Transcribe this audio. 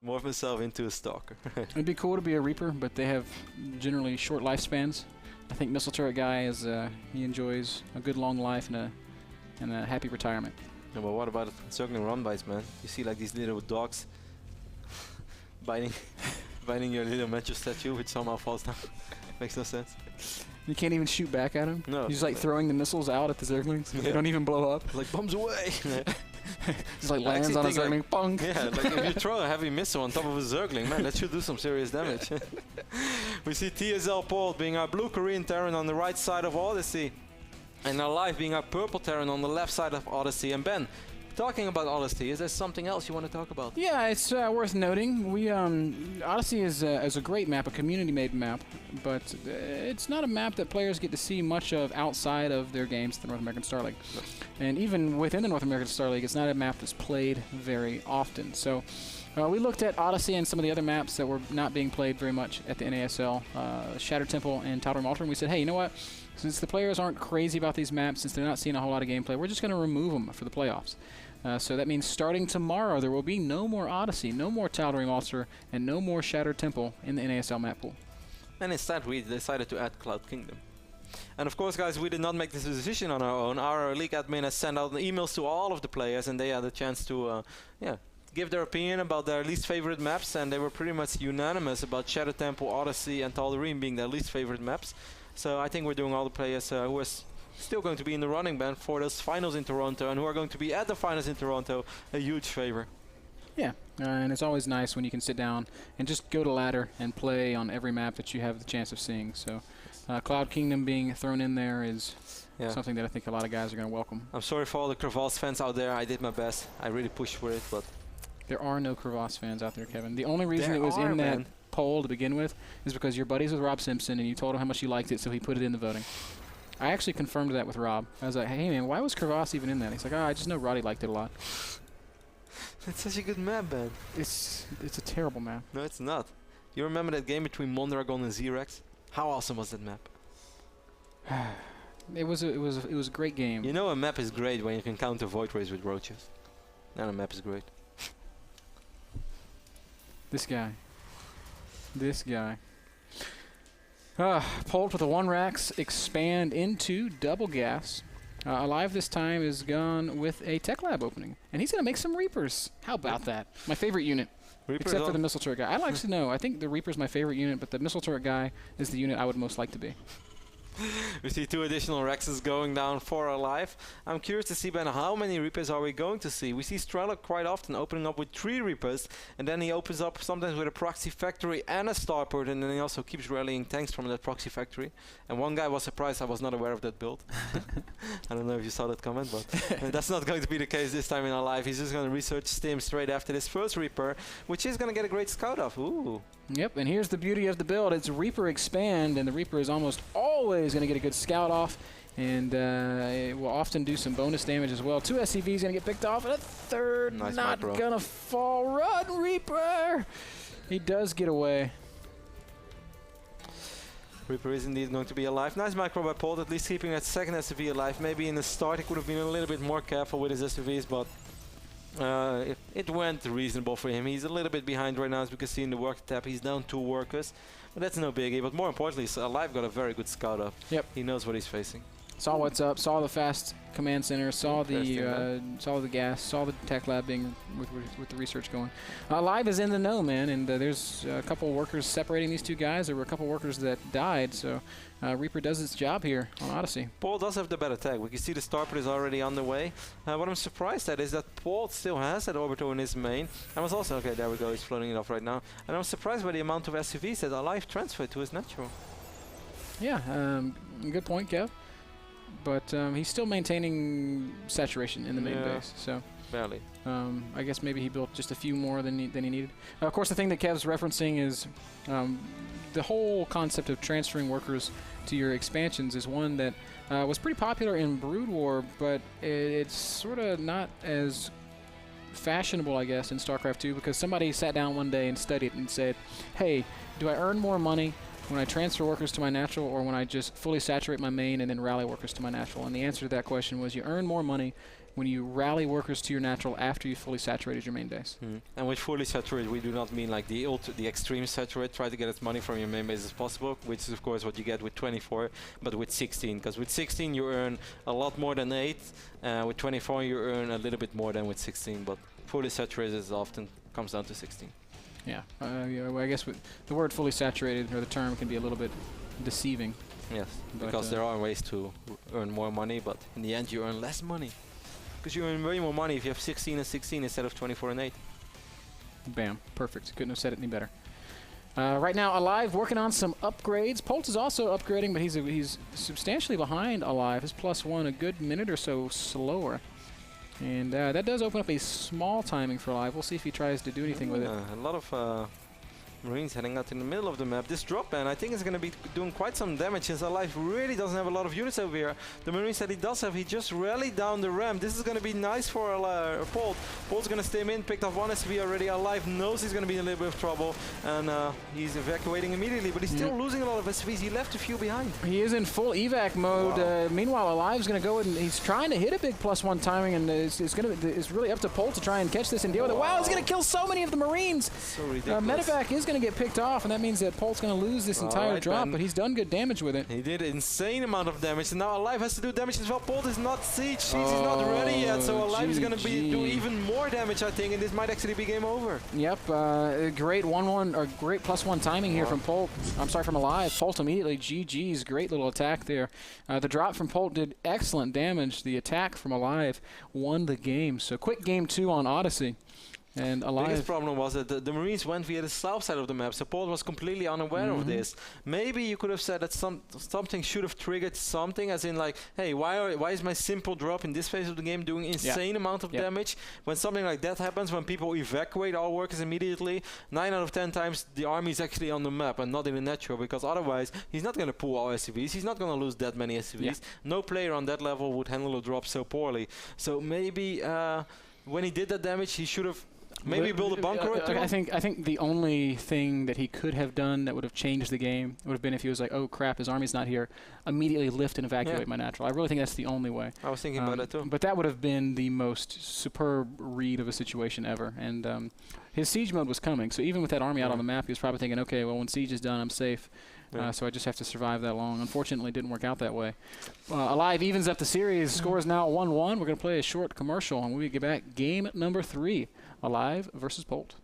Morph myself into a stalker. It'd be cool to be a Reaper, but they have generally short lifespans. I think Missile Turret Guy is he enjoys a good long life and a happy retirement. Yeah, but what about circling run bites, man? You see like these little dogs biting your little Metro statue, which somehow falls down. Makes no sense. You can't even shoot back at him? No. He's just like throwing the missiles out at the Zerglings. Yeah. They don't even blow up. Like, bombs away! Just like lands on a Zergling, like, bong! Yeah, like if you throw a heavy missile on top of a Zergling, man, that should do some serious damage. We see TSL Polt being our blue Korean Terran on the right side of Odyssey, and aLive being our purple Terran on the left side of Odyssey. And Ben, talking about Odyssey, is there something else you want to talk about? Yeah, it's worth noting. We Odyssey is a great map, a community-made map, but it's not a map that players get to see much of outside of their games, the North American Star League. And even within the North American Star League, it's not a map that's played very often. So we looked at Odyssey and some of the other maps that were not being played very much at the NASL, Shattered Temple and Total Altar, and we said, hey, you know what? Since the players aren't crazy about these maps, since they're not seeing a whole lot of gameplay, we're just going to remove them for the playoffs. So that means starting tomorrow, there will be no more Odyssey, no more Towering Altar, and no more Shattered Temple in the NASL map pool. And instead, we decided to add Cloud Kingdom. And of course, guys, we did not make this decision on our own. Our league admin has sent out emails to all of the players, and they had a chance to give their opinion about their least favorite maps, and they were pretty much unanimous about Shattered Temple, Odyssey, and Tal'Darim being their least favorite maps. So I think we're doing all the players who are still going to be in the running band for those finals in Toronto and who are going to be at the finals in Toronto a huge favor. Yeah, and it's always nice when you can sit down and just go to ladder and play on every map that you have the chance of seeing. So Cloud Kingdom being thrown in there is something that I think a lot of guys are going to welcome. I'm sorry for all the Crevasse fans out there. I did my best. I really pushed for it, but there are no Crevasse fans out there, Kevin. The only reason it was in that poll to begin with is because you're buddies with Rob Simpson and you told him how much you liked it, so he put it in the voting. I actually confirmed that with Rob. I was like, hey man, why was Crevasse even in that? He's like, oh, I just know Roddy liked it a lot. It's such a good map, man. It's a terrible map. No, it's not. You remember that game between Mondragon and Xerax? How awesome was that map? It was a great game. You know a map is great when you can counter Void Rays with roaches. Then a map is great. This guy. Polt with a 1-Rax expand into double gas. aLive this time is gone with a Tech Lab opening. And he's going to make some Reapers. How about that? My favorite unit. Reapers except for the Missile Turret Guy. I'd like to know. I think the Reaper's my favorite unit, but the Missile Turret Guy is the unit I would most like to be. We see 2 additional Rexes going down for aLive. I'm curious to see, Ben, how many Reapers are we going to see? We see Strela quite often opening up with 3 Reapers, and then he opens up sometimes with a Proxy Factory and a Starport, and then he also keeps rallying tanks from that Proxy Factory. And one guy was surprised I was not aware of that build. I don't know if you saw that comment, but that's not going to be the case this time in aLive. He's just going to research Stim straight after this first Reaper, which is going to get a great scout off. Ooh. Yep, and here's the beauty of the build. It's Reaper expand, and the Reaper is almost always going to get a good scout off, and it will often do some bonus damage as well. 2 SCVs going to get picked off, and a third not going to fall. Run, Reaper! He does get away. Reaper is indeed going to be alive. Nice micro by Polt, at least keeping that second SCV alive. Maybe in the start he could have been a little bit more careful with his SCVs, but it went reasonable for him. He's a little bit behind right now, as we can see in the work tab. He's down 2 workers, but that's no biggie. But more importantly, aLive got a very good scout up. Yep. He knows what he's facing. Saw what's up, saw the fast command center, saw the gas, saw the Tech Lab being with the research going. aLive is in the know, man, and there's a couple workers separating these 2 guys. There were a couple workers that died, so Reaper does its job here on Odyssey. Polt does have the better tag. We can see the Starport is already on the way. What I'm surprised at is that Polt still has that Orbital in his main. I was also, okay, there we go, he's floating it off right now. And I'm surprised by the amount of SCVs that aLive transferred to his natural. Yeah, good point, Kev. But he's still maintaining saturation in the main base, so barely. I guess maybe he built just a few more than he needed. Of course, the thing that Kev's referencing is the whole concept of transferring workers to your expansions is one that was pretty popular in Brood War, but it's sort of not as fashionable, I guess, in Starcraft II, because somebody sat down one day and studied and said, hey, do I earn more money when I transfer workers to my natural, or when I just fully saturate my main and then rally workers to my natural? And the answer to that question was you earn more money when you rally workers to your natural after you fully saturated your main base. And with fully saturated, we do not mean like the extreme saturate, try to get as money from your main base as possible, which is of course what you get with 24, but with 16, because with 16 you earn a lot more than 8, with 24 you earn a little bit more than with 16, but fully saturated is often comes down to 16. Yeah, well, I guess with the word fully saturated, or the term, can be a little bit deceiving. Yes, because there are ways to earn more money, but in the end you earn less money. Because you earn way more money if you have 16 and 16 instead of 24 and 8. Bam. Perfect. Couldn't have said it any better. Right now, aLive working on some upgrades. Polt is also upgrading, but he's substantially behind aLive. His +1 a good minute or so slower. And that does open up a small timing for aLive. We'll see if he tries to do anything with it. A lot of Marines heading out in the middle of the map. This drop ban, I think, is going to be doing quite some damage, since aLive really doesn't have a lot of units over here. The Marines that he does have, he just rallied down the ramp. This is going to be nice for Polt. Polt's going to stay in, picked off 1 SV already. aLive knows he's going to be in a little bit of trouble, and he's evacuating immediately, but he's still losing a lot of SVs. He left a few behind. He is in full evac mode. Wow. Meanwhile, aLive's going to go and he's trying to hit a big +1 timing, and it's really up to Polt to try and catch this and deal with it. Wow, he's going to kill so many of the Marines. So ridiculous. Medevac is going to get picked off, and that means that Polt's going to lose this entire drop, but he's done good damage with it. He did an insane amount of damage, and now aLive has to do damage as well. Polt is not siege. Siege is not ready yet, so aLive is going to do even more damage, I think, and this might actually be game over. Yep, great great +1 timing here from Polt. I'm sorry, from aLive. Polt immediately GG's. Great little attack there. The drop from Polt did excellent damage. The attack from aLive won the game. So quick game 2 on Odyssey. And aLive. The biggest problem was that the Marines went via the south side of the map, so Polt was completely unaware of this. Maybe you could have said that something should have triggered something, as in like, hey, why is my simple drop in this phase of the game doing insane amount of damage? When something like that happens, when people evacuate all workers immediately, 9 out of 10 times the army is actually on the map and not in the natural, because otherwise he's not going to pull all SCVs, he's not going to lose that many SCVs. No player on that level would handle a drop so poorly. So maybe when he did that damage, he should have maybe build a bunker or two? I think the only thing that he could have done that would have changed the game would have been if he was like, oh crap, his army's not here, immediately lift and evacuate my natural. I really think that's the only way. I was thinking about that too. But that would have been the most superb read of a situation ever. And his siege mode was coming, so even with that army out on the map, he was probably thinking, okay, well, when siege is done, I'm safe. So I just have to survive that long. Unfortunately, it didn't work out that way. aLive evens up the series. Score is now 1-1. We're going to play a short commercial, and when we get back, game number 3, aLive versus Polt.